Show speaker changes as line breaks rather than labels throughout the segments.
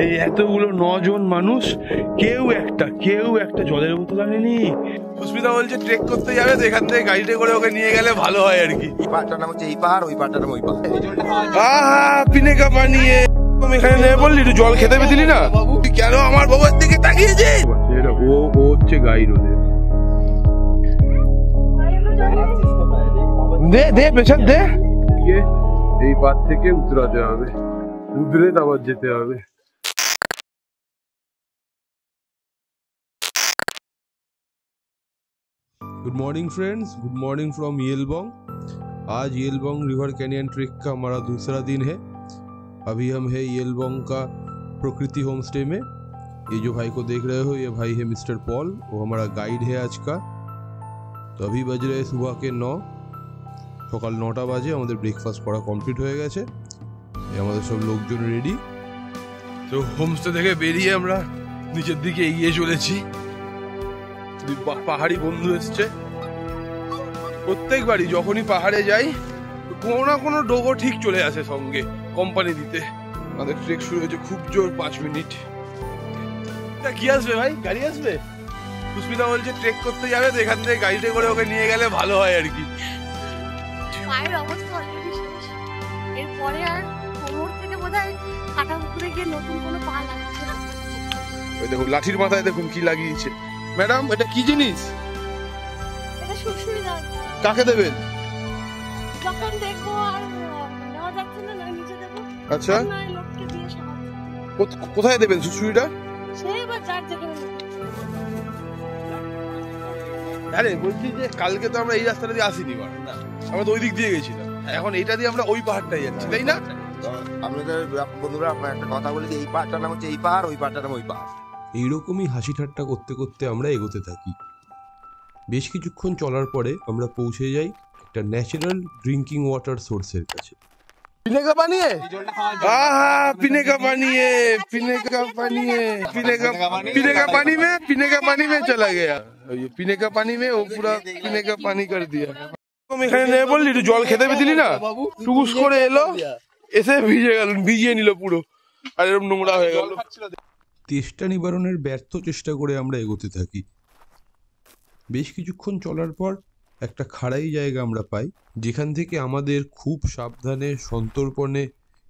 এই এতগুলো 9 জন মানুষ কেউ একটা জলের বোতল আনেনি। সুস্মিতা বলছে ট্রেক করতে যাবে, তো এখান থেকে গাড়িতে করে ওকে নিয়ে গেলে ভালো হয় আর কি।
পাহাড়টার নাম হচ্ছে এই পাহাড়, ওই পাহাড়টার নাম ওই পাহাড়।
পিনে কা পানি তুমি এখানে নেমে বললি একটু জল খেতে পেতিলি না? তুই কেন আমার বাবার দিকে তাকিয়েছিস? ও হচ্ছে গাইড ওদের। দে পেছন দে। এই পার থেকে উতরাতে হবে, উতরে আবার যেতে হবে। Good morning friends, good morning from Yelbong. आज येलबोंग रिवर कैनियन ट्रेक का हमारा दूसरा दिन है। अभी हम है येलबोंग का प्रकृति होम स्टे में। ये जो भाई को देख रहे हो, ये भाई है मिस्टर पॉल, वो हमारा गाइड है आज का। तो अभी बज रहे सुबह के 9, সকাল 9টা বাজে। আমাদের ব্রেকফাস্ট করা কমপ্লিট হয়ে গেছে, আমাদের সব লোকজন রেডি। তো হোমস্টে থেকে বেরিয়ে আমরা নিচের দিকে এগিয়ে চলেছি। পাহাড়ি বন্ধু এসছে। প্রত্যেকবারই যখনই পাহাড়ে যাই কোনো না কোনো ডোগো ঠিক চলে আসে সঙ্গে কোম্পানি দিতে। আমাদের ট্রেক শুরু হয়েছে খুব জোর 5 মিনিট। কি আসবে ভাই? গাড়ি আসবে? সুস্মিতা বলছে ট্রেক করতে যাবে, তো এখান থেকে গাড়িতে করে ওকে নিয়ে গেলে ভালো হয় আর কি।
পায়ের অবস্থা অলরেডি শেষ। এরপরে আর কোমর থেকে বোধহয় কাটা পুকুরে গিয়ে নতুন কোনো পা লাগছে না।
ওই দেখুন লাঠির মাথায় দেখুন কি লাগিয়েছে। ম্যাডাম এটা কি জিনিস?
এটা সুড়সুড়ি দাও।
কাকে দেবেন?
যখন দেখো আর নেওয়া যাচ্ছে না, নিচে দেবো।
আচ্ছা,
লোককে দিয়ে সাহায্য।
কোথায় দেবেন সুড়সুড়িটা?
সে এবার যার যেখানে।
আরে বলছি যে কালকে তো আমরা এই রাস্তাটা দিয়ে আসিনি, আমরা তো ওই দিক দিয়ে গেছিলাম। এখন এইটা দিয়ে আমরা ওই পাহাড়টাই যাচ্ছি, তাই না?
আপনাদের বন্ধুরা আপনার একটা কথা বলি যে এই পাহাড়টার নাম হচ্ছে এই পাহাড়, ওই পাহাড়টার নাম ওই পাহাড়।
এইরকমই হাসি ঠাট্টা করতে করতে আমরা এগোতে থাকি। বেশ কিছুক্ষণ চলার পরে আমরা পৌঁছে যাই একটা ন্যাচারাল ড্রিঙ্কিং ওয়াটার সোর্সের কাছে।
पीने का पानी है? हाँ, पीने का पानी है, पीने का पानी है, पीने का पानी में चला गया। ये पीने का पानी में वो पूरा पीने का पानी कर दिया। तुम এখানে নেমে বললি একটু জল খেতে পেতিলি না? টুকুস করে এলো, এসে ভিজিয়ে নিল পুরো, আর এরকম নোংরা হয়ে গেল।
তেষ্টা নিবারণের ব্যর্থ চেষ্টা করে আমরা এগোতে থাকি। বেশ কিছুক্ষণ চলার পর একটা খাড়াই জায়গা আমরা পাই, যেখান থেকে আমাদের খুব সাবধানে সন্তর্পণে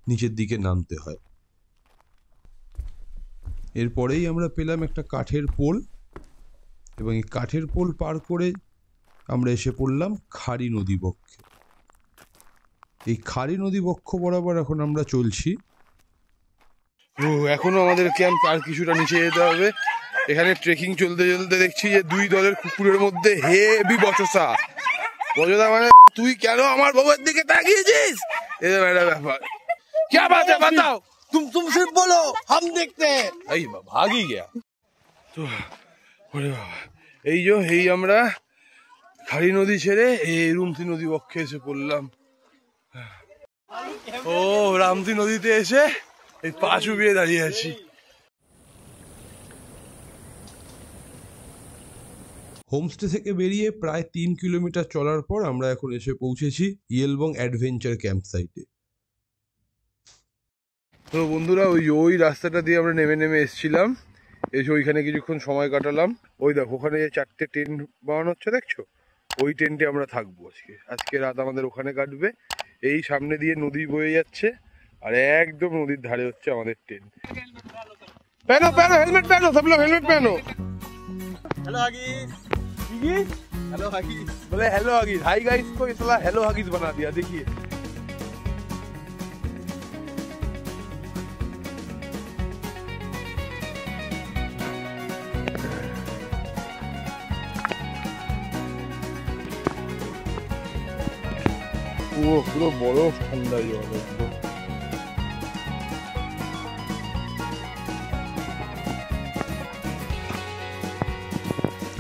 নিচের দিকে নামতে হয়। এরপরেই আমরা পেলাম একটা কাঠের পোল, এবং এই কাঠের পোল পার করে আমরা এসে পড়লাম খাড়ি নদী বক্ষে। এই খাড়ি নদী বক্ষ বরাবর এখন আমরা চলছি।
এখনো আমাদের ক্যাম্প আর কিছুটা নিচে যেতে হবে। এখানে ট্রেকিং চলতে চলতে দেখছি যে 2 দলের কুকুরের মধ্যে হেভি বচসা। বচসা মানে তুই কেন আমার বাবার দিকে তাকিয়েছিস? এরকম একটা ব্যাপার। क्या बात है बताओ? तुम सिर्फ बोलो, हम देखते हैं। এই ভাগই গিয়া। তো ওরে বাবা, এই আমরা খাড়ি নদী ছেড়ে এই রুমতি নদী বক্ষে এসে পড়লাম। ও রামতি নদীতে এসে এই পা চুবিয়ে দাঁড়িয়ে আছি।
হোমস্টে থেকে বেরিয়ে প্রায় 3 কিলোমিটার চলার পর আমরা এখন এসে পৌঁছেছি ইয়েলবং অ্যাডভেঞ্চার ক্যাম্প সাইটে।
তো বন্ধুরা ওই রাস্তাটা দিয়ে আমরা নেমে এসেছিলাম, এসে ওইখানে কিছুক্ষণ সময় কাটালাম। ওই দেখো ওখানে যে 4টে টেন্ট বানানো হচ্ছে দেখছো, ওই টেন্টে আমরা থাকবো আজকে রাত আমাদের ওখানে কাটবে। এই সামনে দিয়ে নদী বয়ে যাচ্ছে আর একদম নদীর ধারে হচ্ছে আমাদের টেন্ট। पहनो हेलमेट पहनो, सब लोग हेलमेट पहनो।
हेलो हगीज, हेलो हगीज,
बोले हेलो हगीज। हाई गाइस को इस साला हेलो हगीज बना दिया, देखिए। वो पूरा बरफ ठंडा जल एकदम।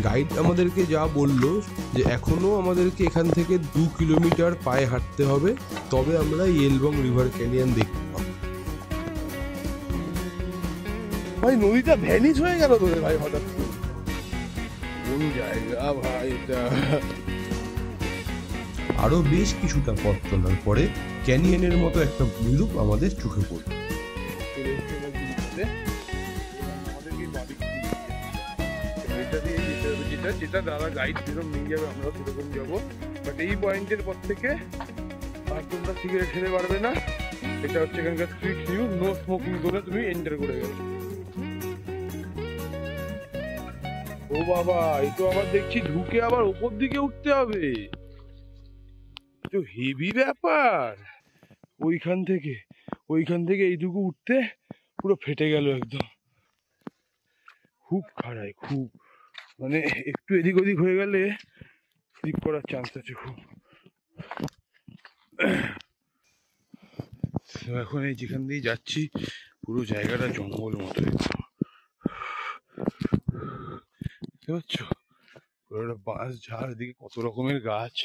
গাইড আমাদেরকে যা বললো যে এখনো আমাদেরকে এখান থেকে 2 কিলোমিটার পায়ে হাঁটতে হবে, তবে আমরা ইয়েলবং রিভার ক্যানিয়ন দেখতে পাবো।
ভাই নদীটা ভ্যানিশ হয়ে গেল তো ভাই হঠাৎ করে। কোন জায়গা ভাই এটা?
আরও বেশ কিছুটা পথ চলার পরে ক্যানিয়নের মতো একটা বিরূপ আমাদের চোখে পড়ল।
যেটা দাদা গাইড যেরকম নিয়ে যাবে আমরাও সেরকম যাবো, বাট এই পয়েন্টের পর থেকে আর তোমরা সিগারেট খেতে পারবে না। এটা হচ্ছে এখানকার স্ট্রিট নিউজ, নো স্মোকিং জোনে তুমি এন্টার করে গেলে। ও বাবা, এই তো আবার দেখছি ঢুকে আবার ওপর দিকে উঠতে হবে, তো হেভি ব্যাপার। ওইখান থেকে এইটুকু উঠতে পুরো ফেটে গেল একদম, খুব খাড়াই, খুব মানে একটু এদিক ওদিক হয়ে গেলে স্লিপ করার চান্স আছে খুব। এখন এই যেখান দিয়ে যাচ্ছি পুরো জায়গাটা জঙ্গল মতো, বুঝতে পারছো? পুরোটা বাঁশ ঝাড়, এদিকে কত রকমের গাছ,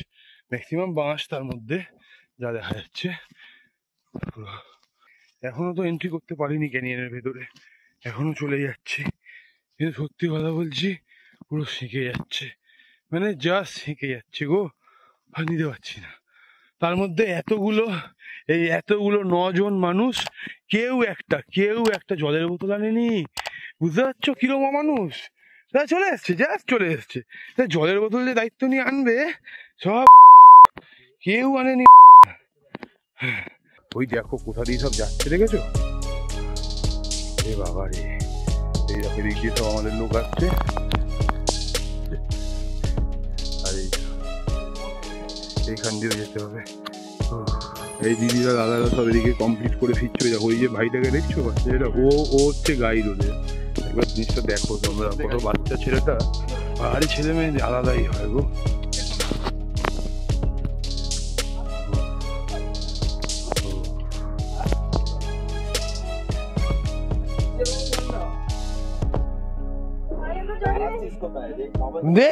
ম্যাক্সিমাম বাঁশ, তার মধ্যে যা দেখা যাচ্ছে। এখনো তো এন্ট্রি করতে পারিনি ক্যানিয়নের ভেতরে, এখনো চলে যাচ্ছি, কিন্তু সত্যি কথা বলছি পুরো শিখে যাচ্ছে, মানে জাস্ট শিখে যাচ্ছে গো, আর নিতে পারছি না। তার মধ্যে এতগুলো 9 জন মানুষ, কেউ একটা জলের বোতল আনেনি, বুঝতে পারছো কিরকম মানুষ? চলে এসছে, জাস্ট চলে এসছে, জলের বোতল যে দায়িত্ব নিয়ে আনবে সব কেউ আনেনি। ওই দেখো কোথা দিয়ে সব যাচ্ছে, দেখেছো? এ বাবা রে, এই দেখো এদিক দিয়ে সব আমাদের লোক আসছে, আর এইখান দিয়ে যেতে হবে। এই দিদিরা দাদারা সব এদিকে কমপ্লিট করে ফিরছে। দেখো ওই যে ভাইটাকে দেখছো, বাচ্চাটা, ও হচ্ছে গাইড ওদের। একবার জিনিসটা দেখো তোমরা, কত বাচ্চা ছেলেটা, পাহাড়ি ছেলে মেয়ে আলাদাই হয় গো।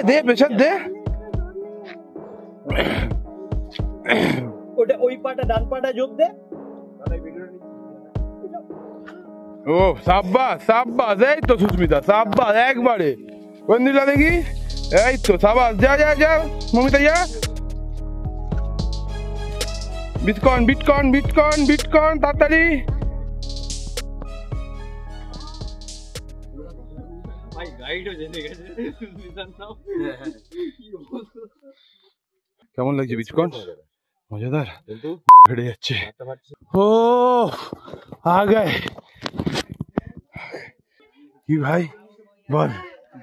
দে পেছন দে,
ওটা ওই পাটা ডান পাটা যোগ দে।
ও সাব্বাস, এই তো সুস্মিতা, সাব্বাস একবারে। বন্ধুরা দেখি, এই তো সাব্বাস, যা মমিতা যা। বিটকন তাড়াতাড়ি। কেমন লাগছে বিটকন? মজাদার, ফেটে যাচ্ছে। ও আগে কি ভাই বল।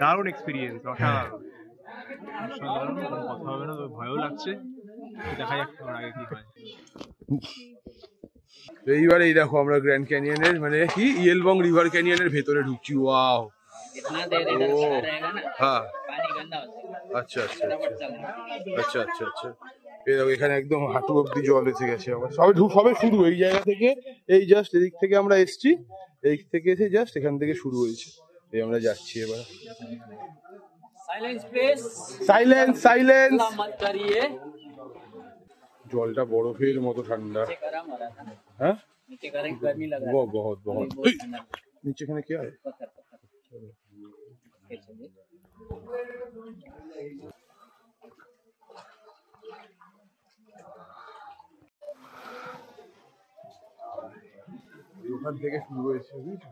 দারুণ এক্সপিরিয়েন্স, অসাধারণ, কোনো কথা হবে না, তবে ভয়ও লাগছে, দেখা যাক আগে কি হয়।
এইবারে এই দেখো আমরা গ্র্যান্ড ক্যানিয়নের মানে কি ইয়েলবং রিভার ক্যানিয়নের ভেতরে ঢুকছি। ওয়াও, হ্যাঁ, আচ্ছা, এই দেখো এখানে একদম হাঁটু অব্দি জল এসে গেছে আমার, সবে শুরু। এই জায়গা থেকে, এই জাস্ট এদিক থেকে আমরা এসছি, এই থেকে এসে জাস্ট এখান থেকে শুরু হয়েছে। এই আমরা যাচ্ছি এবার। সাইলেন্স। জলটা বরফের মতো ঠান্ডা। হ্যাঁ, বহুত নিচে এখানে কি হয়? ওখান থেকে শুরু হয়েছে, বুঝছো?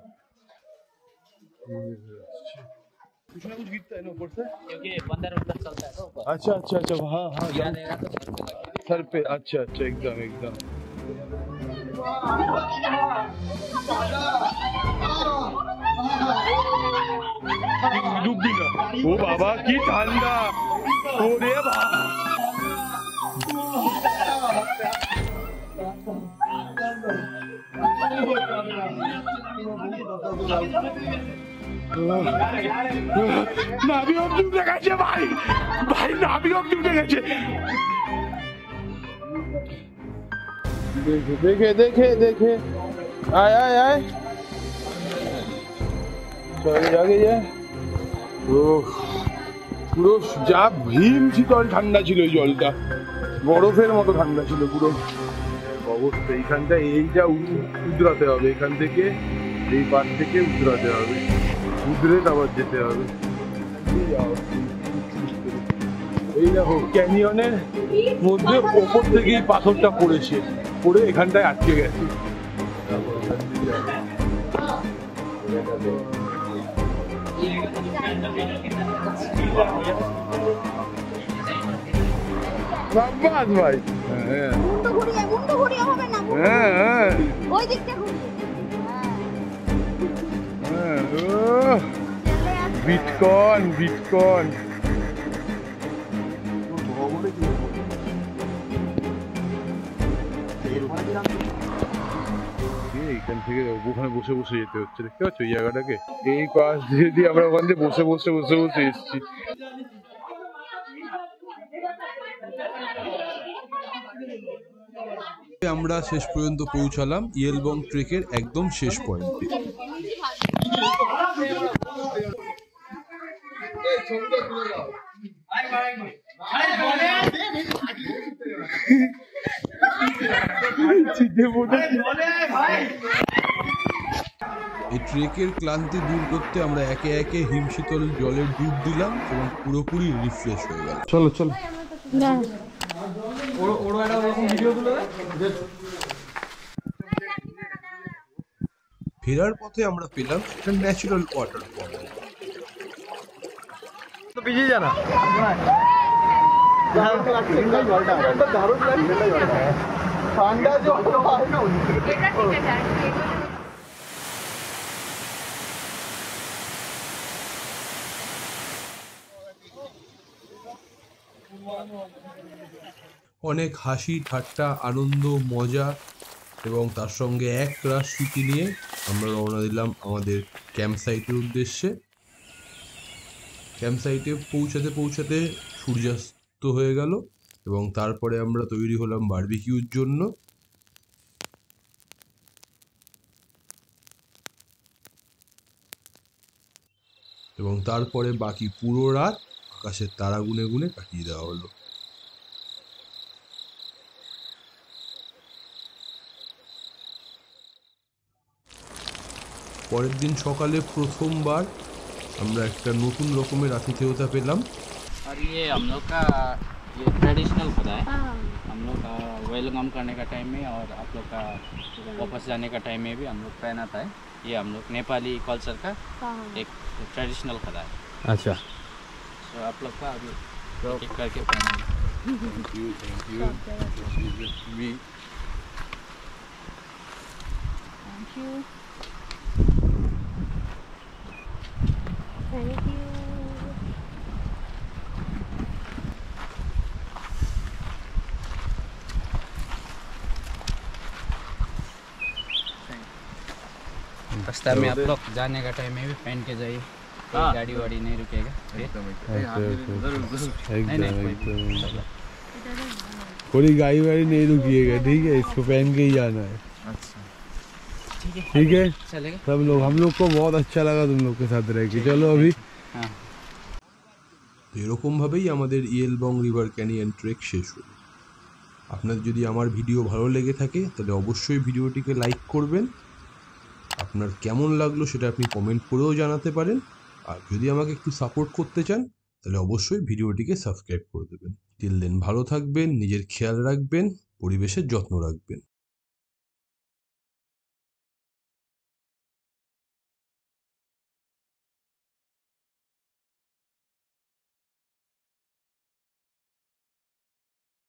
कुछ गिरता है ना ऊपर से,
क्योंकि बंदर उधर चलता है तो ऊपर।
अच्छा हाँ
ध्यान देगा तो
सर पे। अच्छा एकदम डूबी ना। ओ बाबा की ठंडा, ओ रे নাভি অব্দি উঠে গেছে ভাই, নাভি অব্দি উঠে গেছে। দেখে আয় চলে আগে যায়। ও পুরো যা ভীম শীতল ঠান্ডা ছিল, এই জলটা বরফের মতো ঠান্ডা ছিল পুরো অবস্থা। এইখানটা এই যা উতরাতে হবে, এখান থেকে এই পার থেকে উতরাতে হবে, উতরে তারপর যেতে হবে। এই দেখো ক্যানিয়নের মধ্যে ওপর থেকেই পাথরটা পড়েছে, পড়ে এখানটায় আটকে গেছে। ভাই হ্যাঁ
মুন্ডু ঘুরিয়ে হবে না,
হ্যাঁ হ্যাঁ
ওই দিকটা ঘুরিয়ে।
বিটকয়েন বিটকয়েন এইখান থেকে ওখানে বসে বসে যেতে হচ্ছে, দেখতে পাচ্ছ এই জায়গাটাকে? এই পাশ দিয়ে আমরা ওখান থেকে বসে বসে বসে বসে এসছি।
আমরা শেষ পর্যন্ত পৌঁছালাম ইয়েলবং ট্রেকের একদম শেষ পয়েন্টে। এই ট্রেকের ক্লান্তি দূর করতে আমরা একে একে হিমশীতল জলের ডুব দিলাম এবং পুরোপুরি রিফ্রেশ হয়ে গেল। চলো চলো। ফেরার পথে আমরা পেলাম একটা ন্যাচারাল ওয়াটারফল।
পিছিয়ে জানা
অনেক হাসি ঠাট্টা আনন্দ মজা এবং তার সঙ্গে এক রাশ স্মৃতি নিয়ে আমরা রওনা দিলাম আমাদের ক্যাম্প সাইটের উদ্দেশ্যে। ক্যাম্প সাইটে পৌঁছাতে পৌঁছাতে সূর্যাস্ত হয়ে গেল এবং তারপরে আমরা তৈরি হলাম বারবিকিউর জন্য। এবং তারপরে বাকি পুরো রাত আকাশের তারা গুনে গুনে কাটিয়ে দেওয়া হলো। পরের দিন সকালে প্রথমবার আমরা একটা নতুন রকমের আতিথেয়তা পেলাম।
और ये हम लोग का ये ट्रेडिशनल खुदा है। हम लोग का वेलकम करने का टाइम में और आप लोग का वापस जाने का टाइम में भी हम लोग पहनाता है। ये हम लोग नेपाली कल्चर का एक ट्रेडिशनल खुदा है।
अच्छा
तो आप लोग का अभी एक करके पहनेंगे।
Thank you
thank you thank you.
रास्ता में आप लोग जाने का टाइम में भी पहन के जाइए, कोई गाड़ी वाड़ी नहीं रुकेगा।
कोई गाड़ी वाड़ी नहीं रुकिएगा, ठीक है? इसको पहन के ही जाना है। ठीक है
चलेगा
सब लोग। हम लोग को बहुत अच्छा लगा तुम लोग के साथ रह के। चलो अभी
हाँ।
এরকমভাবেই আমাদের ইয়েলবং রিভার ক্যানিয়ন ট্রেক শেষ হলো। আপনার যদি আমার ভিডিও ভালো লেগে থাকে তাহলে অবশ্যই ভিডিওটিকে লাইক করবেন। আপনার কেমন লাগলো সেটা আপনি কমেন্ট করেও জানাতে পারেন। আর যদি আমাকে একটু সাপোর্ট করতে চান তাহলে অবশ্যই ভিডিওটিকে সাবস্ক্রাইব করে দেবেন। টিল দেন ভালো থাকবেন, নিজের খেয়াল রাখবেন, পরিবেশের যত্ন রাখবেন।